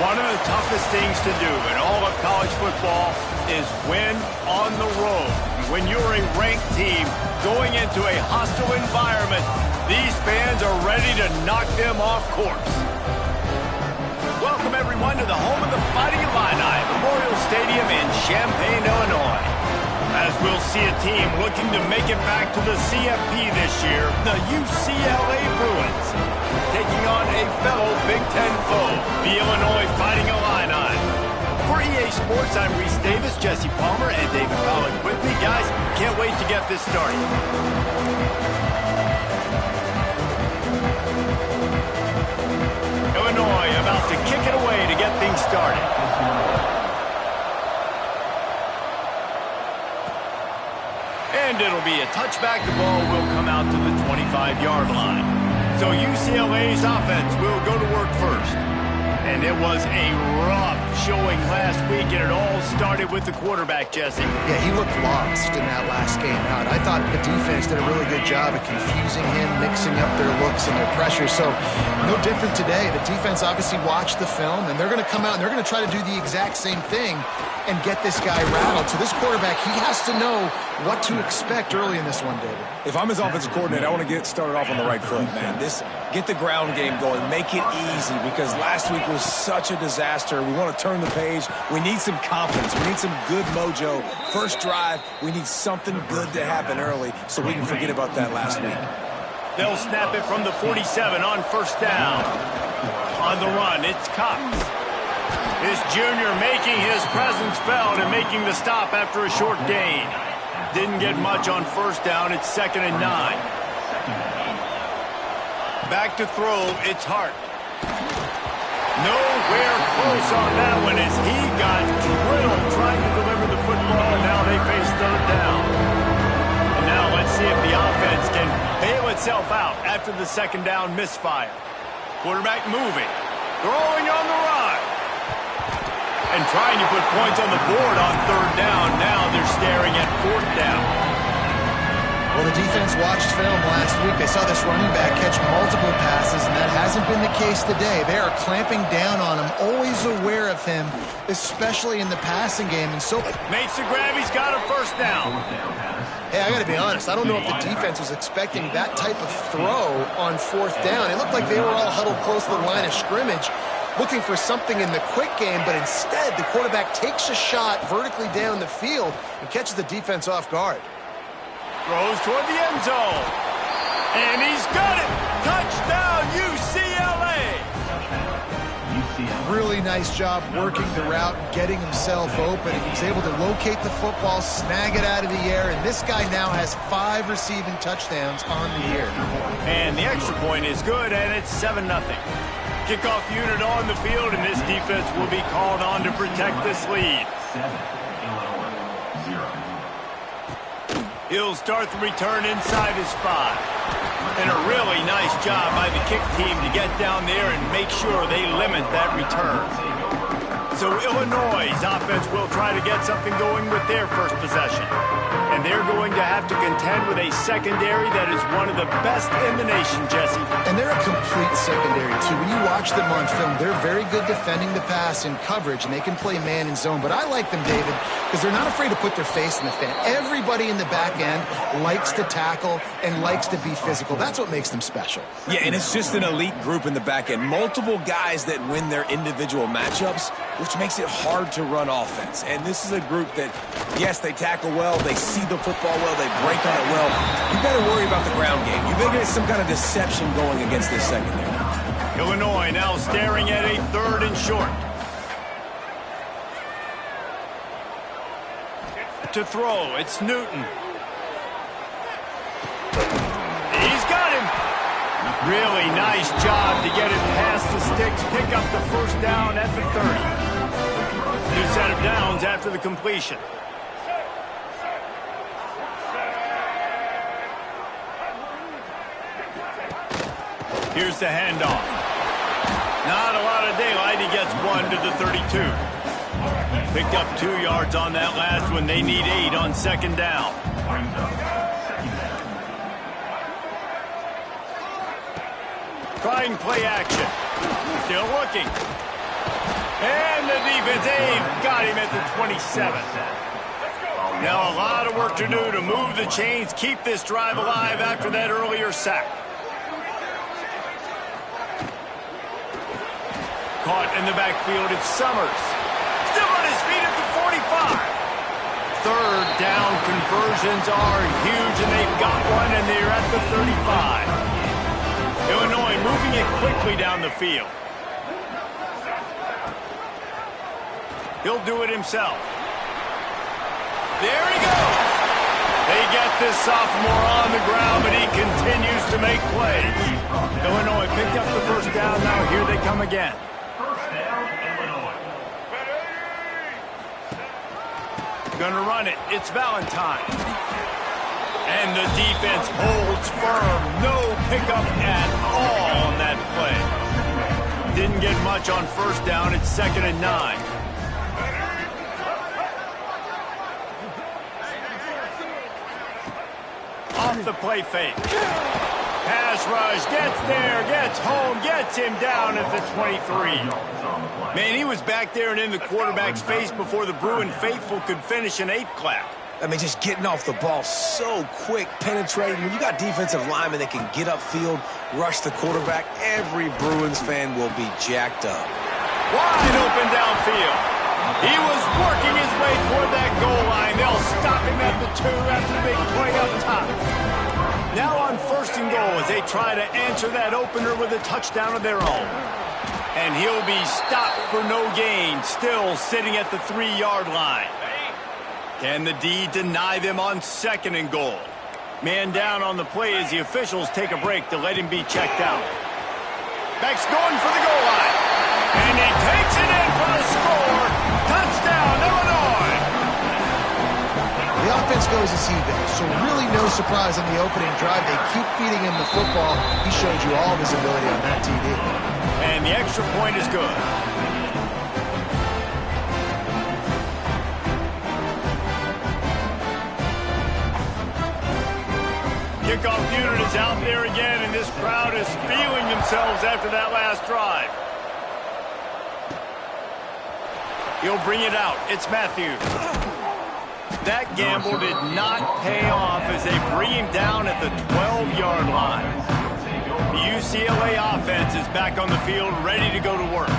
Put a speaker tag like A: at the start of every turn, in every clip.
A: One of the toughest things to do in all of college football is win on the road. When you're a ranked team going into a hostile environment, these fans are ready to knock them off course. Welcome, everyone, to the home of the Fighting Illini, Memorial Stadium in Champaign, Illinois. As we'll see a team looking to make it back to the CFP this year, the UCLA Bruins, taking on a fellow Big Ten foe, the Illinois Fighting Illini. For EA Sports, I'm Reese Davis, Jesse Palmer, and David Pollack with me. Guys, can't wait to get this started. Illinois about to kick it away to get things started. And it'll be a touchback. The ball will come out to the 25-yard line. So UCLA's offense will go to work first. And it was a rough showing last week, and it all started with the quarterback, Jesse.
B: Yeah, he looked lost in that last game out. I thought the defense did a really good job of confusing him, mixing up their looks and their pressure. So no different today. The defense obviously watched the film, and they're going to come out and they're going to try to do the exact same thing and get this guy rattled. So this quarterback, he has to know what to expect early in this one, David.
C: If I'm his offensive coordinator, I want to get started off on the right foot, man. Get the ground game going. Make it easy, because last week was such a disaster. We want to turn the page. We need some confidence. We need some good mojo. First drive, we need something good to happen early so we can forget about that last week.
A: They'll snap it from the 47 on first down. On the run, it's Cox. This junior making his presence felt and making the stop after a short gain. Didn't get much on first down. It's 2nd and 9. Back to throw, it's Hart. Nowhere close on that one as he got drilled trying to deliver the football, and now they face third down. And now let's see if the offense can bail itself out after the second down misfire. Quarterback moving, throwing on the run. And trying to put points on the board on third down. Now they're staring at fourth down.
B: Well, the defense watched film last week. They saw this running back catch multiple passes, and that hasn't been the case today. They are clamping down on him, always aware of him, especially in the passing game. And so
A: makes the grab. He's got a first down.
B: Hey, I got to be honest. I don't know if the defense was expecting that type of throw on fourth down. It looked like they were all huddled close to the line of scrimmage, looking for something in the quick game, but instead the quarterback takes a shot vertically down the field and catches the defense off guard.
A: Throws toward the end zone. And he's got it. Touchdown, UCLA.
B: Really nice job working the route, getting himself open. He was able to locate the football, snag it out of the air, and this guy now has 5 receiving touchdowns on the year.
A: And the extra point is good, and it's 7-0. Kickoff unit on the field, and this defense will be called on to protect this lead. He'll start the return inside his 5. And a really nice job by the kick team to get down there and make sure they limit that return. So Illinois' offense will try to get something going with their first possession. And they're going to have to contend with a secondary that is one of the best in the nation, Jesse.
B: And they're a complete secondary, too. When you watch them on film, they're very good defending the pass in coverage, and they can play man and zone. But I like them, David, because they're not afraid to put their face in the fan. Everybody in the back end likes to tackle and likes to be physical. That's what makes them special.
C: Yeah, and it's just an elite group in the back end. Multiple guys that win their individual matchups, which makes it hard to run offense. And this is a group that, yes, they tackle well, they see the football well, they break on it well. You better worry about the ground game. You better get some kind of deception going against this secondary.
A: Illinois now staring at a 3rd and short. To throw, it's Newton. He's got him. Really nice job to get it past the sticks, pick up the first down at the 30. New set of downs after the completion. Here's the handoff. Not a lot of daylight. He gets 1 to the 32. Picked up 2 yards on that last one. They need 8 on second down. Trying play action. Still looking. And the defense, they've got him at the 27. Now a lot of work to do to move the chains, keep this drive alive after that earlier sack. Caught in the backfield, it's Summers. Still on his feet at the 45. Third down conversions are huge, and they've got one, and they're at the 35. Illinois moving it quickly down the field. He'll do it himself. There he goes. They get this sophomore on the ground, but he continues to make plays. Illinois picked up the first down. Now here they come again. Gonna run it. It's Valentine. And the defense holds firm. No pickup at all on that play. Didn't get much on first down. It's 2nd and 9. Off the play fake. Pass rush. Gets there. Gets home. Gets him down at the 23. Man, he was back there and in the quarterback's face before the Bruin faithful could finish an 8 clap.
C: I mean, just getting off the ball so quick, penetrating. When you got defensive linemen that can get upfield, rush the quarterback, every Bruins fan will be jacked up.
A: Wide open downfield. He was working his way toward that goal line. They'll stop him at the 2 after the big play up top. Now on 1st and goal as they try to answer that opener with a touchdown of their own. And he'll be stopped for no gain, still sitting at the 3-yard line. Can the D deny them on 2nd and goal? Man down on the play as the officials take a break to let him be checked out. Beck's going for the goal line. And he takes it in for the score. Touchdown, Illinois!
B: The offense goes as he goes, so really no surprise on the opening drive. They keep feeding him the football. He showed you all of his ability on that TD.
A: And the extra point is good. Kickoff unit is out there again, and this crowd is feeling themselves after that last drive. He'll bring it out. It's Matthews. That gamble did not pay off as they bring him down at the 12-yard line. The UCLA offense is back on the field, ready to go to work.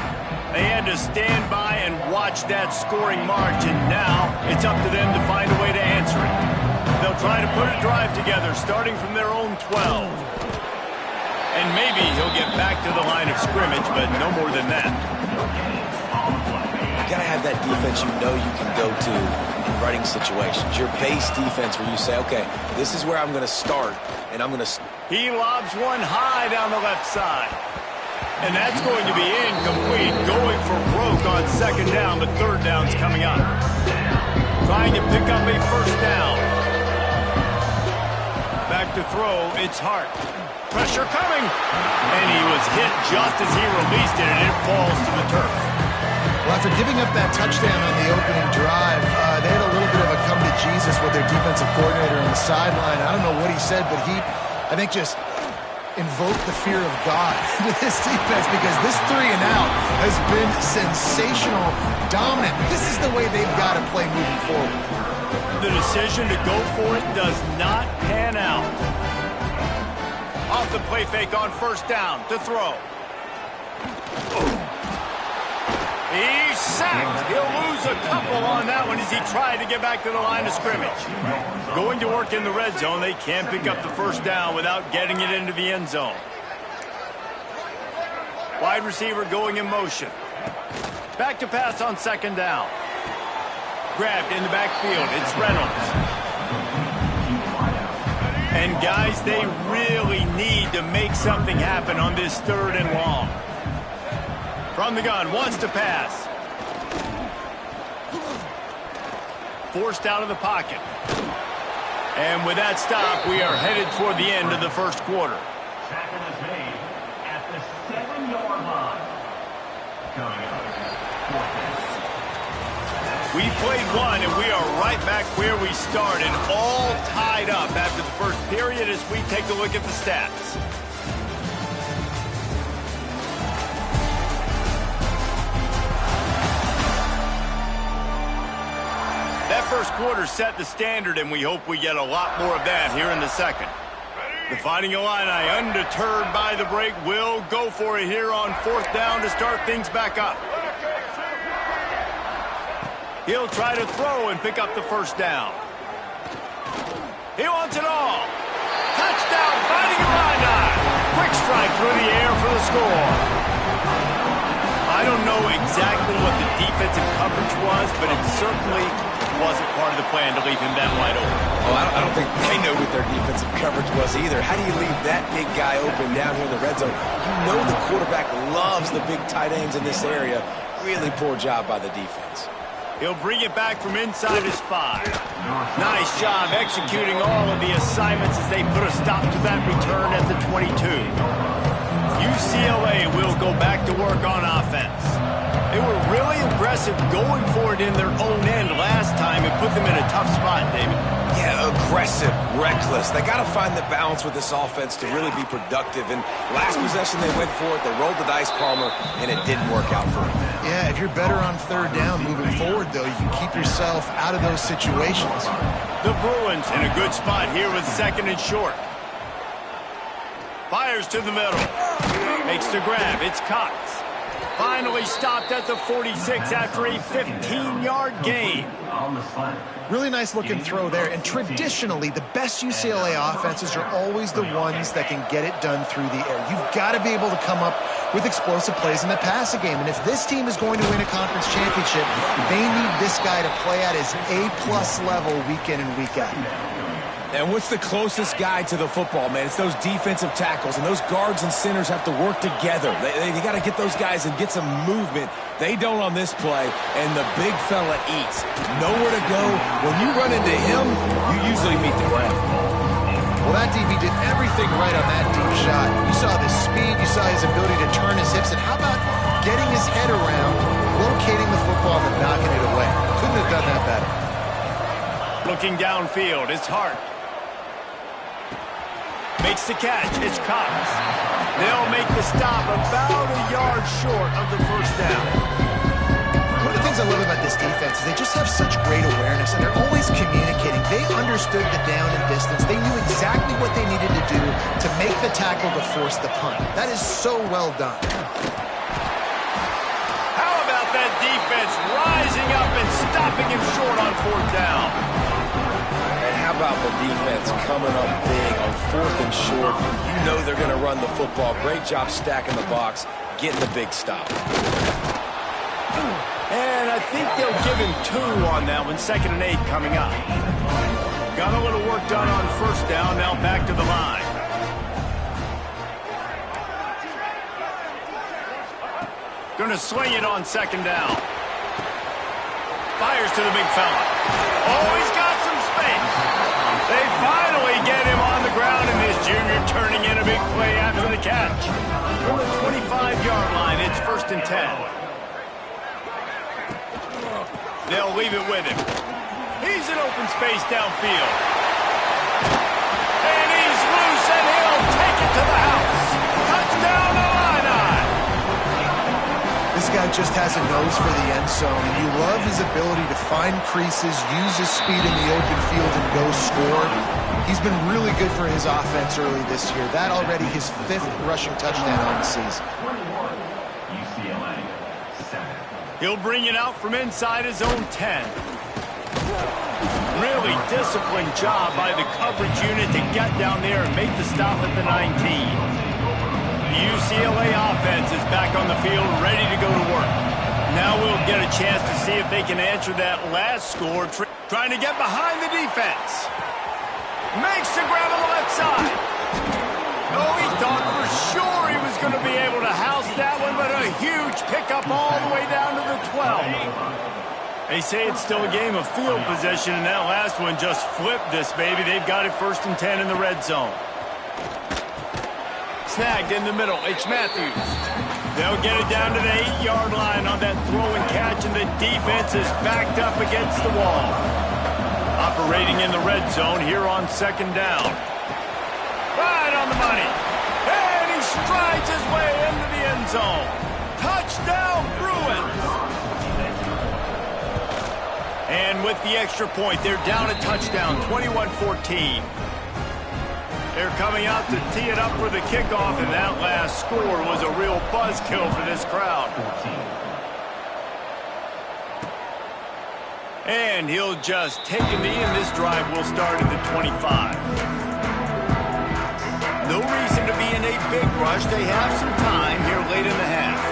A: They had to stand by and watch that scoring march, and now it's up to them to find a way to answer it. They'll try to put a drive together, starting from their own 12. And maybe he'll get back to the line of scrimmage, but no more than that.
C: You gotta have that defense you know you can go to in running situations. Your base defense where you say, okay, this is where I'm gonna start, and I'm gonna...
A: He lobs one high down the left side. And that's going to be incomplete. Going for broke on 2nd down, but 3rd down's coming up. Trying to pick up a 1st down. Back to throw, it's Hart. Pressure coming. And he was hit just as he released it, and it falls to the turf.
B: Well, after giving up that touchdown on the opening drive, they had a little bit of a come to Jesus with their defensive coordinator on the sideline. I don't know what he said, but he, I think, just invoked the fear of God into this defense, because this 3 and out has been sensational, dominant. This is the way they've got to play moving forward.
A: The decision to go for it does not pan out. Off the play fake on 1st down to throw. He's sacked. He'll lose a couple on that one as he tried to get back to the line of scrimmage. Going to work in the red zone. They can't pick up the 1st down without getting it into the end zone. Wide receiver going in motion. Back to pass on 2nd down. Grabbed in the backfield. It's Reynolds. And guys, they really need to make something happen on this 3rd and long. From the gun, wants to pass. Forced out of the pocket. And with that stop, we are headed toward the end of the 1st quarter.
D: Tackle is made at the 7-yard line. Coming up,
A: we played one, and we are right back where we started, all tied up after the 1st period as we take a look at the stats. first quarter set the standard, and we hope we get a lot more of that here in the second. The Fighting Illini, undeterred by the break, will go for it here on fourth down to start things back up. He'll try to throw and pick up the first down. He wants it all. Touchdown, Fighting Illini. Quick strike through the air for the score. I don't know exactly what the defensive coverage was, but it certainly wasn't part of the plan to leave him that wide open.
C: Oh, I don't think they know what their defensive coverage was either. How do you leave that big guy open down here in the red zone? You know the quarterback loves the big tight ends in this area. Really poor job by the defense.
A: He'll bring it back from inside his 5. Nice job executing all of the assignments as they put a stop to that return at the 22. UCLA will go back to work on offense. They were really aggressive going for it in their own end last time and put them in a tough spot, David.
C: Yeah, aggressive, reckless. They got to find the balance with this offense to really be productive. And last possession, they went for it. They rolled the dice, Palmer, and it didn't work out for them.
B: Yeah, if you're better on third down moving forward, though, you can keep yourself out of those situations.
A: The Bruins in a good spot here with second and short. Fires to the middle. Makes the grab. It's Cox. Finally stopped at the 46 after a 15-yard gain.
B: Really nice looking throw there. And traditionally, the best UCLA offenses are always the ones that can get it done through the air. You've got to be able to come up with explosive plays in the passing game. And if this team is going to win a conference championship, they need this guy to play at his A+ level week in and week out.
C: And what's the closest guy to the football, man? It's those defensive tackles, and those guards and centers have to work together. They got to get those guys and get some movement. They don't on this play, and the big fella eats. Nowhere to go. When you run into him, you usually meet the ground.
B: Well, that DB did everything right on that deep shot. You saw the speed, you saw his ability to turn his hips, and how about getting his head around, locating the football and knocking it away? Couldn't have done that better.
A: Looking downfield, it's Hart. Makes the catch. It's Cox. They'll make the stop about a yard short of the first down.
B: One of the things I love about this defense is they just have such great awareness, and they're always communicating. They understood the down and distance. They knew exactly what they needed to do to make the tackle to force the punt. That is so well done.
A: How about that defense rising up and stopping him short on fourth down?
C: How about the defense coming up big on fourth and short? You know they're going to run the football. Great job stacking the box, getting the big stop.
A: And I think they'll give him 2 on that one. 2nd and 8 coming up. Got a little work done on first down. Now back to the line. Going to swing it on 2nd down. Fires to the big fella. Oh, he's got some space. They finally get him on the ground, and this junior turning in a big play after the catch. From the 25-yard line, it's 1st and 10. They'll leave it with him. He's in open space downfield. And he's loose, and he'll take it to the house. Touchdown, Illini!
B: This guy just has a nose for the end zone, and you love his ability to find creases, use his speed in the open field, and go score. He's been really good for his offense early this year. That already his 5th rushing touchdown on the season.
A: He'll bring it out from inside his own 10. Really disciplined job by the coverage unit to get down there and make the stop at the 19. The UCLA offense is back on the field, ready to go to work. Now we'll get a chance to see if they can answer that last score, trying to get behind the defense. Makes the grab on the left side. Oh, he thought for sure he was going to be able to house that one, but a huge pickup all the way down to the 12. They say it's still a game of field possession, and that last one just flipped this baby. They've got it 1st and 10 in the red zone. Snagged in the middle. It's Matthews. They'll get it down to the 8-yard line on that throw and catch, and the defense is backed up against the wall. Operating in the red zone here on 2nd down. Right on the money. And he strides his way into the end zone. Touchdown, Bruins. And with the extra point. They're down a touchdown, 21-14. They're coming out to tee it up for the kickoff, and that last score was a real buzzkill for this crowd. And he'll just take a knee, and this drive will start at the 25. No reason to be in a big rush. They have some time here late in the half.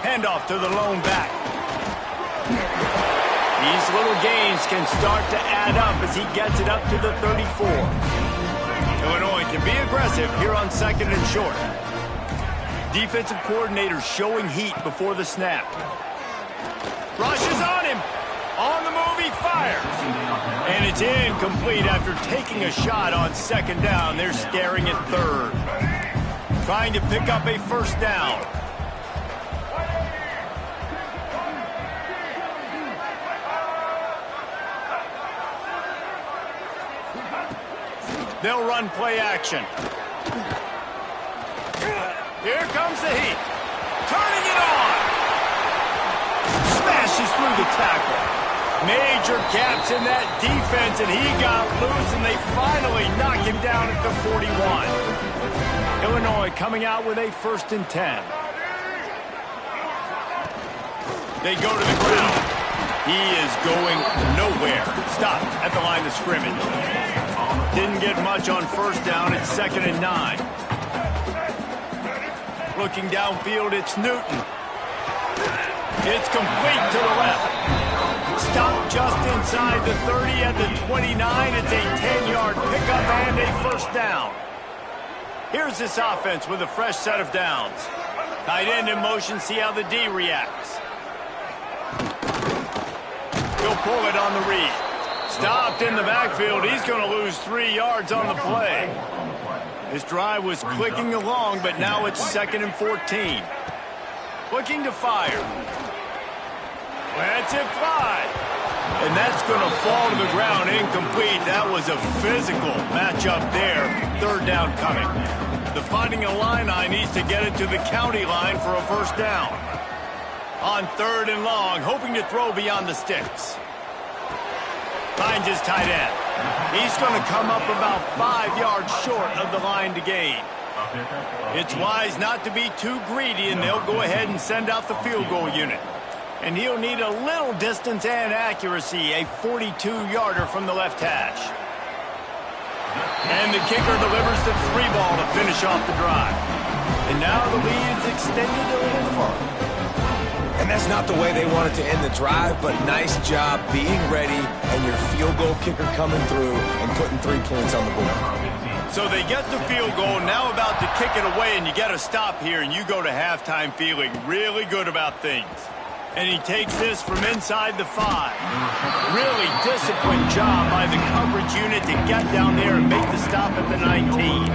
A: Handoff to the lone back. These little gains can start to add up as he gets it up to the 34. Illinois can be aggressive here on 2nd and short. Defensive coordinator showing heat before the snap. Rushes on him. On the move, he fires. And it's incomplete after taking a shot on 2nd down. They're staring at 3rd. Trying to pick up a first down. They'll run play action. Here comes the heat. Turning it on. Smashes through the tackle. Major gaps in that defense, and he got loose, and they finally knock him down at the 41. Illinois coming out with a 1st and 10. They go to the ground. He is going nowhere. Stop at the line of scrimmage. Didn't get much on 1st down. It's 2nd and 9. Looking downfield, it's Newton. It's complete to the left. Stop just inside the 30 at the 29. It's a 10-yard pickup and a 1st down. Here's this offense with a fresh set of downs. Tight end in motion, see how the D reacts. He'll pull it on the read. Stopped in the backfield. He's going to lose 3 yards on the play. This drive was clicking along, but now it's 2nd and 14. Looking to fire. Lets it fly. And that's going to fall to the ground incomplete. That was a physical matchup there. 3rd down coming. The Fighting Illini needs to get it to the county line for a 1st down. On 3rd and long, hoping to throw beyond the sticks. Finds his tight end. He's going to come up about 5 yards short of the line to gain. It's wise not to be too greedy, and they'll go ahead and send out the field goal unit. And he'll need a little distance and accuracy, a 42-yarder from the left hash. And the kicker delivers the 3-ball to finish off the drive. And now the lead is extended a little further.
C: And that's not the way they wanted to end the drive, but nice job being ready and your field goal kicker coming through and putting 3 points on the board.
A: So they get the field goal, now about to kick it away, and you get a stop here, and you go to halftime feeling really good about things. And he takes this from inside the 5. Really disciplined job by the coverage unit to get down there and make the stop at the 19.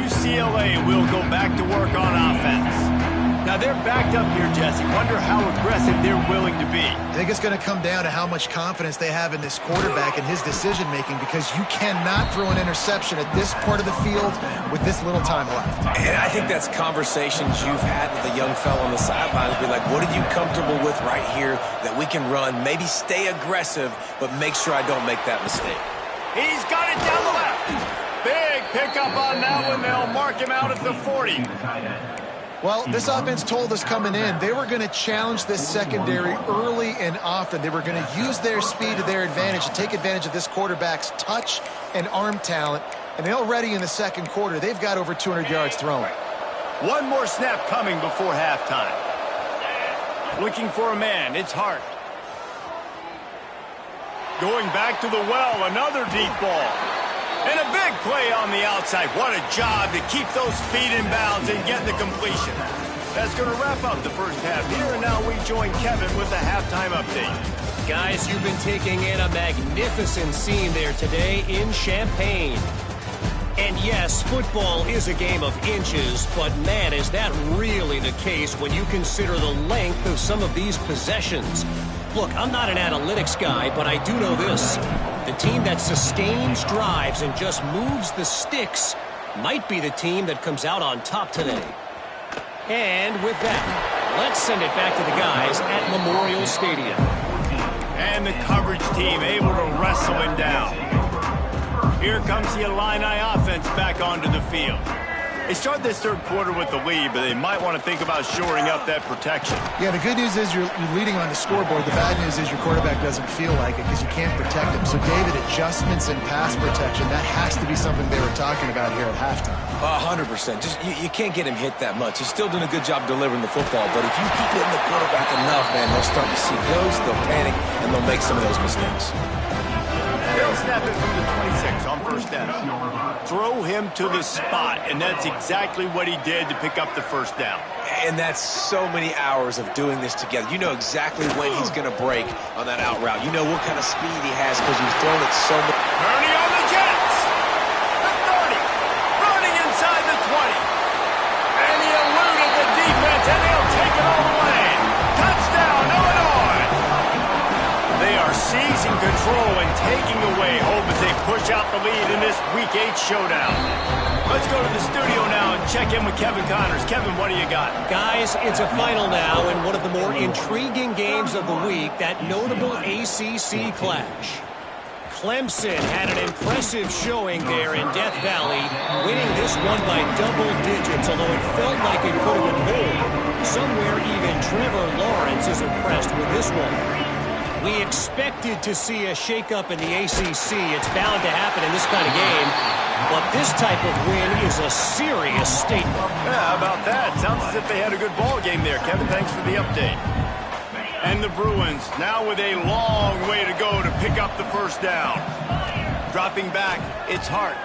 A: UCLA will go back to work on offense. Now they're backed up here, Jesse. Wonder how aggressive they're willing to be.
B: I think it's going to come down to how much confidence they have in this quarterback and his decision-making, because you cannot throw an interception at this part of the field with this little time left.
C: And I think that's conversations you've had with a young fellow on the sidelines. Be like, what are you comfortable with right here that we can run? Maybe stay aggressive, but make sure I don't make that mistake.
A: He's got it down the left. Big pickup on that one. They'll mark him out at the 40.
B: Well, this offense told us coming in they were going to challenge this secondary early and often. They were going to use their speed to their advantage and take advantage of this quarterback's touch and arm talent. And already in the 2nd quarter, they've got over 200 yards thrown.
A: One more snap coming before halftime. Looking for a man. It's Hart. Going back to the well, another deep ball. And a big play on the outside. What a job to keep those feet in bounds and get the completion. That's going to wrap up the first half here, and now we join Kevin with the halftime update.
E: Guys, you've been taking in a magnificent scene there today in Champaign. And yes, football is a game of inches, but man, is that really the case when you consider the length of some of these possessions. Look, I'm not an analytics guy, but I do know this. The team that sustains drives and just moves the sticks might be the team that comes out on top today. And with that, Let's send it back to the guys at Memorial Stadium.
A: And the coverage team able to wrestle him down. Here comes the Illini offense back onto the field. They start this third quarter with the lead, but they might want to think about shoring up that protection.
B: Yeah, the good news is you're leading on the scoreboard. The bad news is your quarterback doesn't feel like it because you can't protect him. So, David, adjustments and pass protection, that has to be something they were talking about here at halftime.
C: 100%. Just you can't get him hit that much. He's still doing a good job delivering the football, but if you keep hitting the quarterback enough, man, they'll start to see those, they'll panic, and they'll make some of those mistakes.
A: They'll snap it from the 26 on first down. Throw him to the spot, and that's exactly what he did to pick up the first down.
C: And that's so many hours of doing this together. You know exactly when he's going to break on that out route. You know what kind of speed he has because he's thrown it so much.
A: Turning on the Jets. The 30. Running inside the 20. And he eluded the defense, and he'll take it all the way. Touchdown, Illinois. They are seizing control and taking away hope as they push out the lead in this Week 8 showdown. Let's go to the studio now and check in with Kevin Connors. Kevin, what do you got?
E: Guys, it's a final now in one of the more intriguing games of the week, that notable ACC clash. Clemson had an impressive showing there in Death Valley, winning this one by double digits, although it felt like it could have been more. Somewhere even Trevor Lawrence is impressed with this one. We expected to see a shakeup in the ACC. It's bound to happen in this kind of game. But this type of win is a serious statement.
A: Yeah, how about that? Sounds as if they had a good ball game there. Kevin, thanks for the update. And the Bruins now with a long way to go to pick up the first down. Dropping back, it's Hart.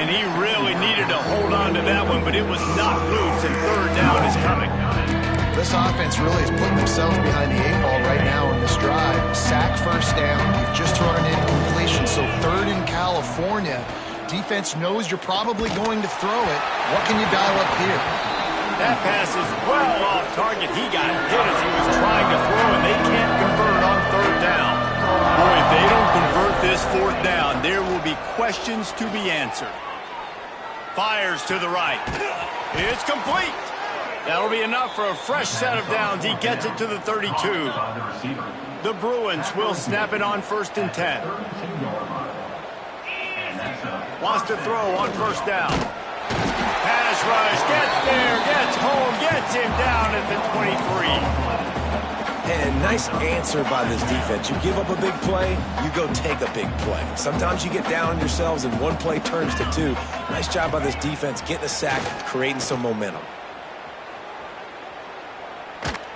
A: And he really needed to hold on to that one, but it was not loose, and third down is coming.
B: This offense really is putting themselves behind the 8 ball right now in this drive. Sack first down. You've just thrown an incompletion, so third in California. Defense knows you're probably going to throw it. What can you dial up here?
A: That pass is well off target. He got hit as he was trying to throw, and they can't convert on third down. Boy, if they don't convert this fourth down, there will be questions to be answered. Fires to the right. It's complete. That'll be enough for a fresh set of downs. He gets it to the 32. The Bruins will snap it on first and 10. Wants to throw on first down. Pass rush, gets there, gets home, gets him down at the 23.
C: And nice answer by this defense. You give up a big play, you go take a big play. Sometimes you get down on yourselves and one play turns to two. Nice job by this defense getting a sack, creating some momentum.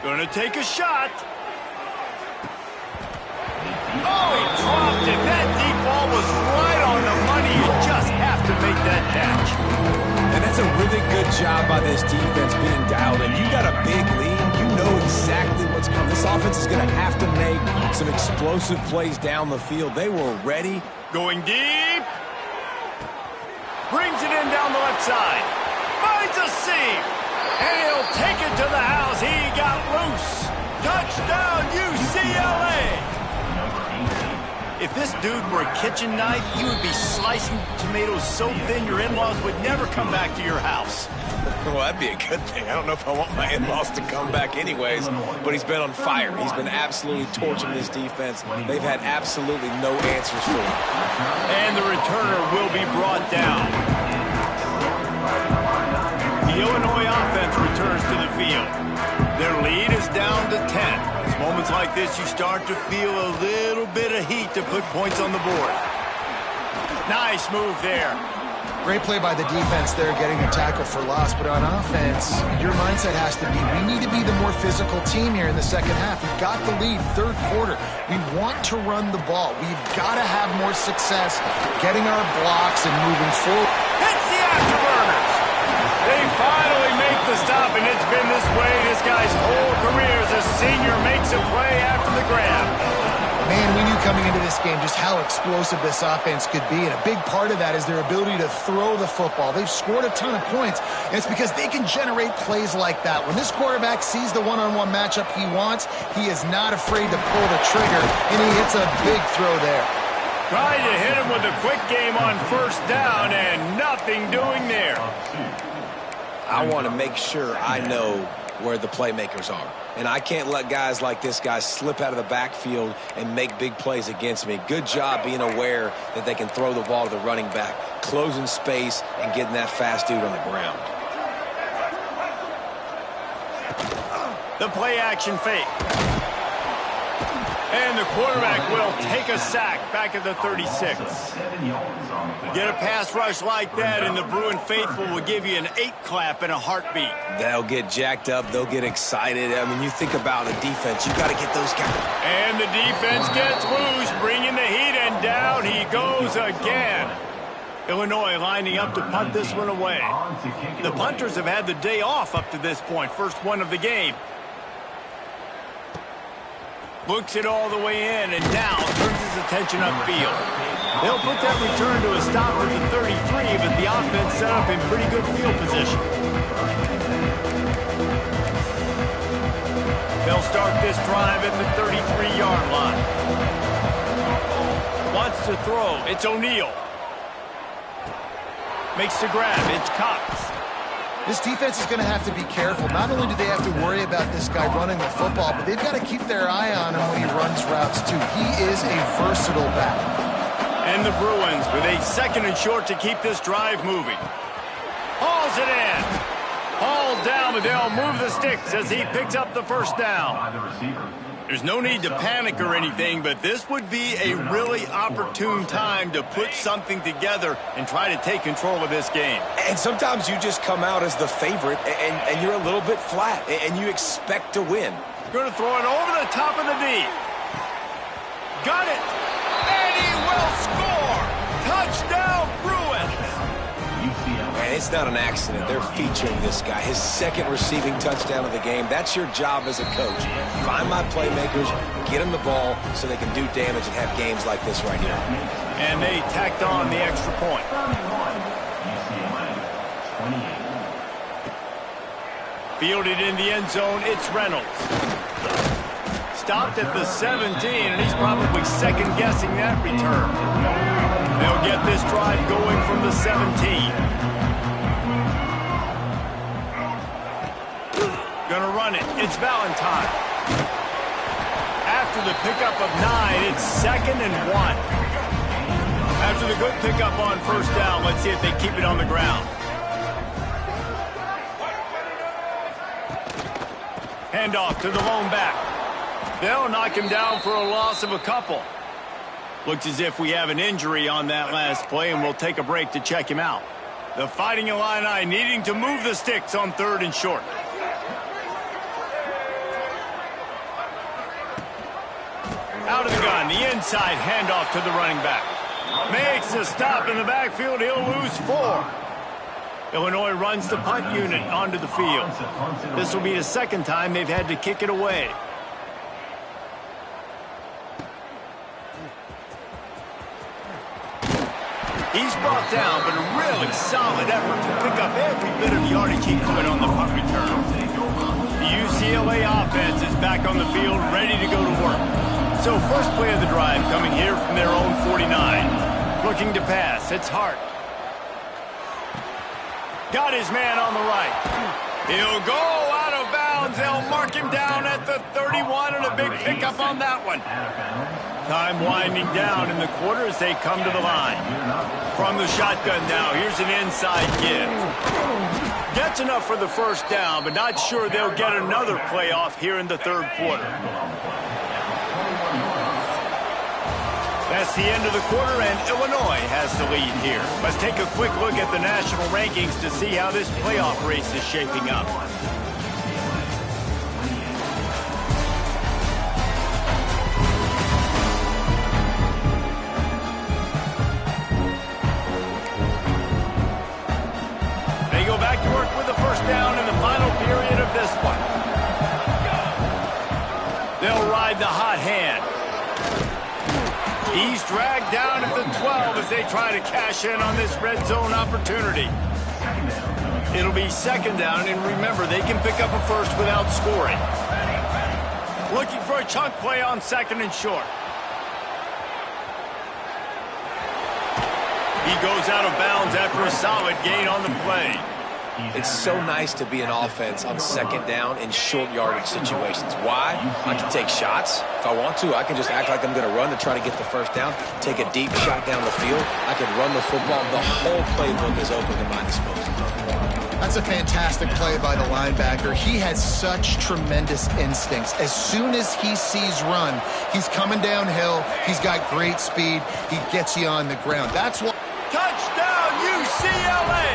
A: Gonna take a shot. Oh, he dropped it. That deep ball was right on the money. You just have to make that catch.
C: And that's a really good job by this defense being dialed in. You got a big lead. You know exactly what's coming. This offense is going to have to make some explosive plays down the field. They were ready.
A: Going deep. Brings it in down the left side. Finds a seam. And he'll take it to the house. He got loose. Touchdown, UCLA. If this dude were a kitchen knife, you would be slicing tomatoes so thin your in-laws would never come back to your house.
C: Well, that'd be a good thing. I don't know if I want my in-laws to come back anyways, but he's been on fire. He's been absolutely torching this defense. They've had absolutely no answers for him.
A: And the returner will be brought down. The Illinois offense returns to the field. Their lead is down to 10. It's moments like this you start to feel a little bit of heat to put points on the board. Nice move there.
B: Great play by the defense there, getting a tackle for loss. But on offense, your mindset has to be, we need to be the more physical team here in the second half. We've got the lead, third quarter. We want to run the ball. We've got to have more success getting our blocks and moving forward.
A: Hits the afterburners. They finally make the stop, and it's been this way this guy's whole career as a senior makes a play after the grab.
B: Man, we knew coming into this game just how explosive this offense could be, and a big part of that is their ability to throw the football. They've scored a ton of points, and it's because they can generate plays like that. When this quarterback sees the one-on-one matchup he wants, he is not afraid to pull the trigger, and he hits a big throw there.
A: Tried to hit him with a quick game on first down, and nothing doing there.
C: I want to make sure I know where the playmakers are. And I can't let guys like this guy slip out of the backfield and make big plays against me. Good job being aware that they can throw the ball to the running back, closing space, and getting that fast dude on the ground.
A: The play action fake. And the quarterback will take a sack back at the 36. Get a pass rush like that, and the Bruin faithful will give you an 8-clap in a heartbeat.
C: They'll get jacked up. They'll get excited. I mean, you think about a defense. You got to get those guys.
A: And the defense gets loose, bringing the heat, and down he goes again. Illinois lining up to punt this one away. The punters have had the day off up to this point. First one of the game. Looks it all the way in, and now turns his attention upfield. They'll put that return to a stop at the 33, but the offense set up in pretty good field position. They'll start this drive at the 33-yard line. Wants to throw. It's O'Neal. Makes the grab. It's Cox.
B: This defense is going to have to be careful. Not only do they have to worry about this guy running the football, but they've got to keep their eye on him when he runs routes, too. He is a versatile back.
A: And the Bruins with a 2nd and short to keep this drive moving. Hauls it in. Hauled down, but they'll move the sticks as he picks up the first down. There's no need to panic or anything, but this would be a really opportune time to put something together and try to take control of this game.
C: And sometimes you just come out as the favorite, and you're a little bit flat, and you expect to win.
A: Going to throw it over the top of the D. Got it. And he will score. Touchdown, Bruins.
C: And it's not an accident. They're featuring this guy. His 2nd receiving touchdown of the game. That's your job as a coach. Find my playmakers, get them the ball so they can do damage and have games like this right here.
A: And they tacked on the extra point. Fielded in the end zone, it's Reynolds. Stopped at the 17, and he's probably second-guessing that return. They'll get this drive going from the 17. Gonna run it. It's Valentine. After the pickup of 9, it's 2nd and 1. After the good pickup on first down, let's see if they keep it on the ground. Handoff to the lone back. They'll knock him down for a loss of a couple. Looks as if we have an injury on that last play, and we'll take a break to check him out. The Fighting Illini needing to move the sticks on 3rd and short. Out of the gun, the inside handoff to the running back. Makes a stop in the backfield. He'll lose 4. Illinois runs the punt unit onto the field. This will be the 2nd time they've had to kick it away. He's brought down, but a really solid effort to pick up every bit of yardage he could on the punt return. The UCLA offense is back on the field, ready to go to work. So first play of the drive coming here from their own 49. Looking to pass, it's Hart. Got his man on the right. He'll go out of bounds. They'll mark him down at the 31, and a big pickup on that one. Time winding down in the quarter as they come to the line. From the shotgun now, here's an inside give. Gets enough for the first down, but not sure they'll get another playoff here in the 3rd quarter. That's the end of the quarter, and Illinois has the lead here. Let's take a quick look at the national rankings to see how this playoff race is shaping up. They go back to work with the first down in the final period of this one. They'll ride the hot hand. He's dragged down at the 12 as they try to cash in on this red zone opportunity. It'll be 2nd down, and remember, they can pick up a first without scoring. Looking for a chunk play on 2nd and short. He goes out of bounds after a solid gain on the play.
C: It's so nice to be an offense on second down in short yardage situations. Why? I can take shots if I want to. I can just act like I'm going to run to try to get the first down, take a deep shot down the field. I can run the football. The whole playbook is open to my disposal.
B: That's a fantastic play by the linebacker. He has such tremendous instincts. As soon as he sees run, he's coming downhill. He's got great speed. He gets you on the ground. That's what.
A: Touchdown, UCLA!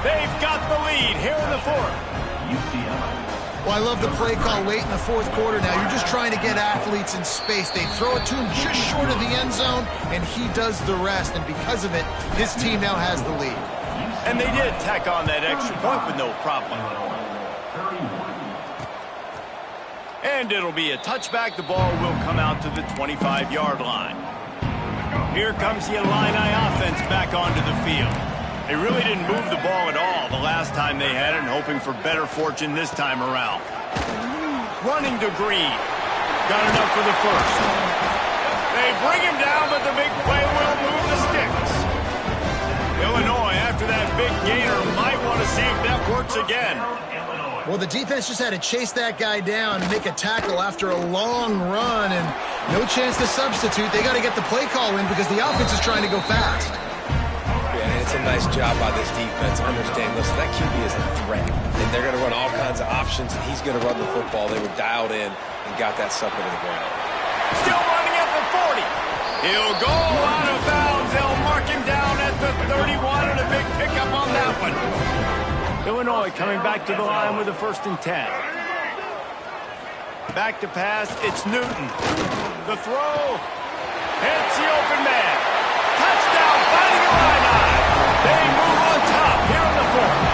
A: They've got the lead here in the fourth.
B: Well, I love the play call late in the fourth quarter now. You're just trying to get athletes in space. They throw it to him just short of the end zone, and he does the rest. And because of it, his team now has the lead.
A: And they did tack on that extra point with no problem. And it'll be a touchback. The ball will come out to the 25-yard line. Here comes the Illini offense back onto the field. They really didn't move the ball at all the last time they had it, and hoping for better fortune this time around. Running to Green. Got enough for the first. They bring him down, but the big play will move the sticks. Illinois, after that big gainer, might want to see if that works again.
B: Well, the defense just had to chase that guy down and make a tackle after a long run, and no chance to substitute. They got to get the play call in because the offense is trying to go fast.
C: And it's a nice job by this defense. Understand, listen, that QB is a threat. And they're going to run all kinds of options, and he's going to run the football. They were dialed in and got that sucker to the ground.
A: Still running at the 40. He'll go out of bounds. They'll mark him down at the 31, and a big pickup on that one. Illinois coming back to the line with a 1st and 10. Back to pass. It's Newton. The throw. Hits the open man. Touchdown, Fighting Illini. They move on top here in the fourth.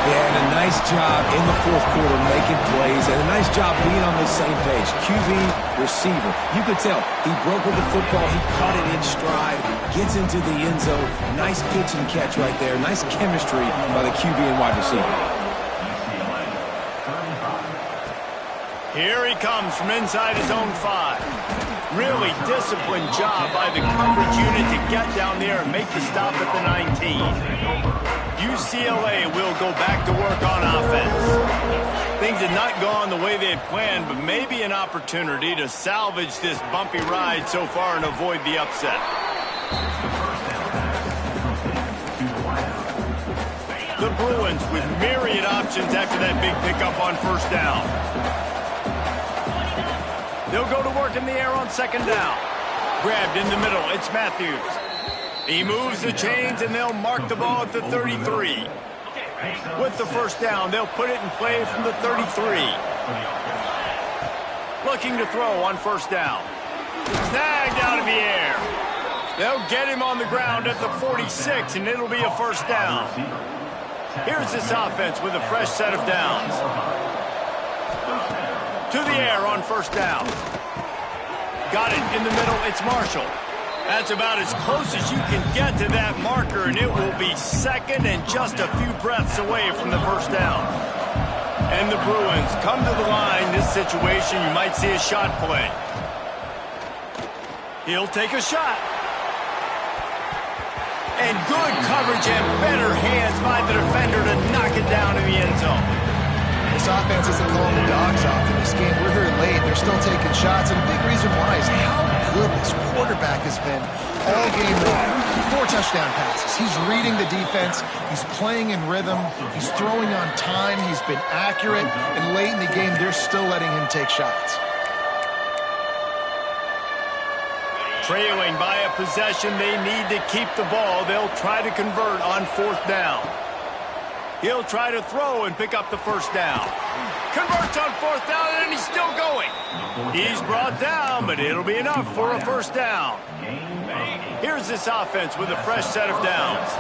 C: Yeah, and a nice job in the fourth quarter making plays, and a nice job being on the same page. QB, receiver. You could tell he broke with the football. He caught it in stride, gets into the end zone. Nice pitch and catch right there. Nice chemistry by the QB and wide receiver.
A: Here he comes from inside his own 5. Really disciplined job by the coverage unit to get down there and make the stop at the 19. UCLA will go back to work on offense. Things had not gone the way they had planned, but maybe an opportunity to salvage this bumpy ride so far and avoid the upset. The Bruins with myriad options after that big pickup on 1st down. They'll go to work in the air on 2nd down. Grabbed in the middle, it's Matthews. He moves the chains, and they'll mark the ball at the 33. With the 1st down, they'll put it in play from the 33. Looking to throw on 1st down. Snagged out of the air. They'll get him on the ground at the 46, and it'll be a 1st down. Here's this offense with a fresh set of downs. To the air on 1st down. Got it in the middle. It's Marshall. That's about as close as you can get to that marker, and it will be 2nd and just a few breaths away from the 1st down. And the Bruins come to the line. This situation, you might see a shot play. He'll take a shot. And good coverage and better hands by the defender to knock it down in the end zone.
B: This offense isn't calling the dogs off in this game. We're here late. They're still taking shots. And a big reason why is how good this quarterback has been all game long. 4 touchdown passes. He's reading the defense. He's playing in rhythm. He's throwing on time. He's been accurate. And late in the game, they're still letting him take shots.
A: Trailing by a possession, they need to keep the ball. They'll try to convert on 4th down. He'll try to throw and pick up the 1st down. Converts on 4th down, and he's still going. He's brought down, but it'll be enough for a 1st down. Here's this offense with a fresh set of downs.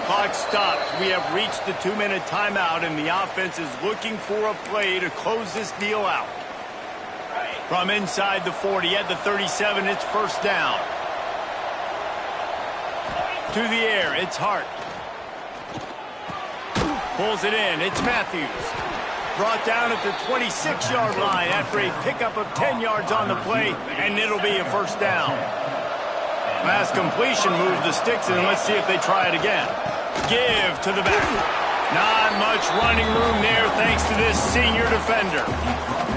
A: Clock stops. We have reached the 2-minute timeout, and the offense is looking for a play to close this deal out. From inside the 40 at the 37, it's 1st down. To the air, it's Hart. Pulls it in. It's Matthews. Brought down at the 26-yard line after a pickup of 10 yards on the play, and it'll be a 1st down. Last completion moved the sticks, and let's see if they try it again. Give to the back. Not much running room there thanks to this senior defender.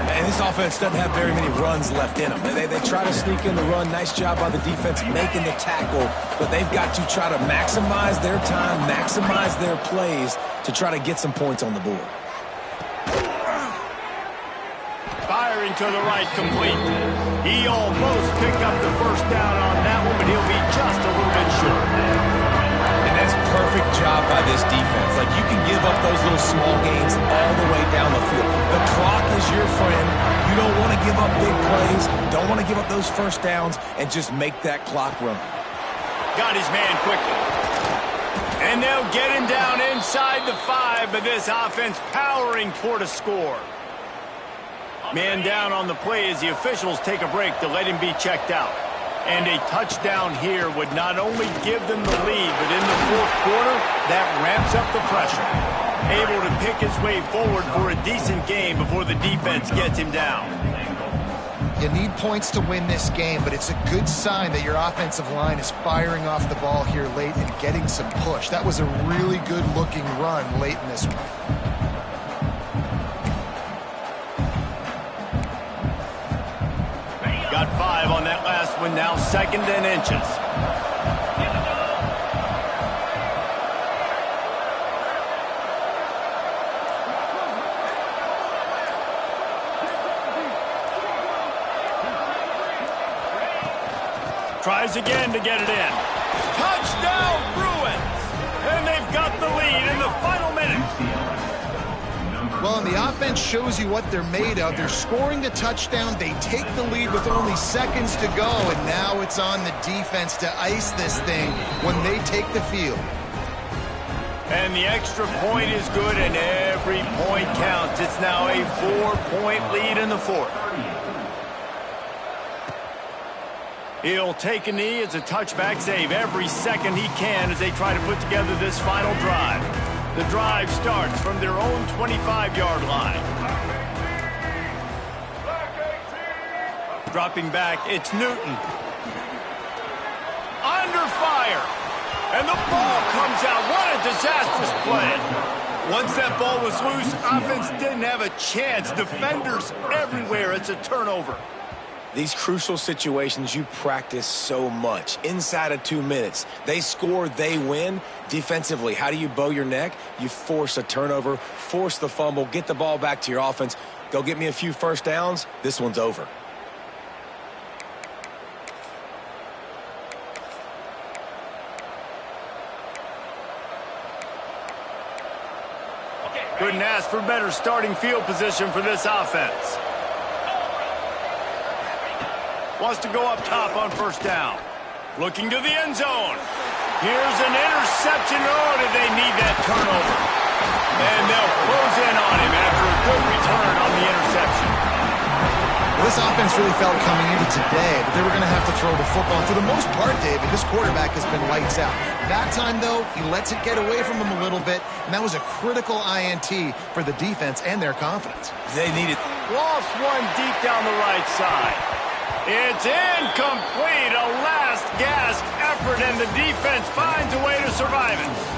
C: And this offense doesn't have very many runs left in them. They try to sneak in the run. Nice job by the defense making the tackle, but they've got to try to maximize their time, maximize their plays to try to get some points on the board.
A: Firing to the right, complete. He almost picked up the first down on that one, but he'll be just a little bit short.
C: And that's perfect job by this defense. Like, you can give up those little small gains all the way down the field. The clock is your friend. You don't want to give up big plays. Don't want to give up those first downs, and just make that clock run.
A: Got his man quickly. And they'll get him down inside the 5, but this offense powering toward a score. Man down on the play as the officials take a break to let him be checked out. And a touchdown here would not only give them the lead, but in the fourth quarter, that ramps up the pressure. Able to pick his way forward for a decent game before the defense gets him down.
B: You need points to win this game, but it's a good sign that your offensive line is firing off the ball here late and getting some push. That was a really good-looking run late in this one.
A: Got 5 on that last one, now 2nd and inches. Tries again to get it in. Touchdown, Bruins! And they've got the lead in the final minute.
B: Well, and the offense shows you what they're made of. They're scoring the touchdown. They take the lead with only seconds to go, and now it's on the defense to ice this thing when they take the field.
A: And the extra point is good, and every point counts. It's now a 4-point lead in the fourth. He'll take a knee as a touchback save every second he can as they try to put together this final drive. The drive starts from their own 25-yard line. Dropping back, it's Newton. Under fire. And the ball comes out. What a disastrous play. Once that ball was loose, offense didn't have a chance. Defenders everywhere. It's a turnover.
C: These crucial situations you practice so much. Inside of 2 minutes, they score, they win. Defensively, how do you bow your neck? You force a turnover, force the fumble, get the ball back to your offense. Go get me a few first downs. This one's over.
A: Couldn't ask for better starting field position for this offense. Wants to go up top on first down. Looking to the end zone. Here's an interception. Oh, did they need that turnover? And they'll close in on him after a good return on the interception.
B: Well, this offense really felt coming into today that they were going to have to throw the football. For the most part, David, this quarterback has been lights out. That time, though, he lets it get away from him a little bit, and that was a critical INT for the defense and their confidence.
C: They needed.
A: Lost one deep down the right side. It's incomplete. A last gasp effort, and the defense finds a way to survive it.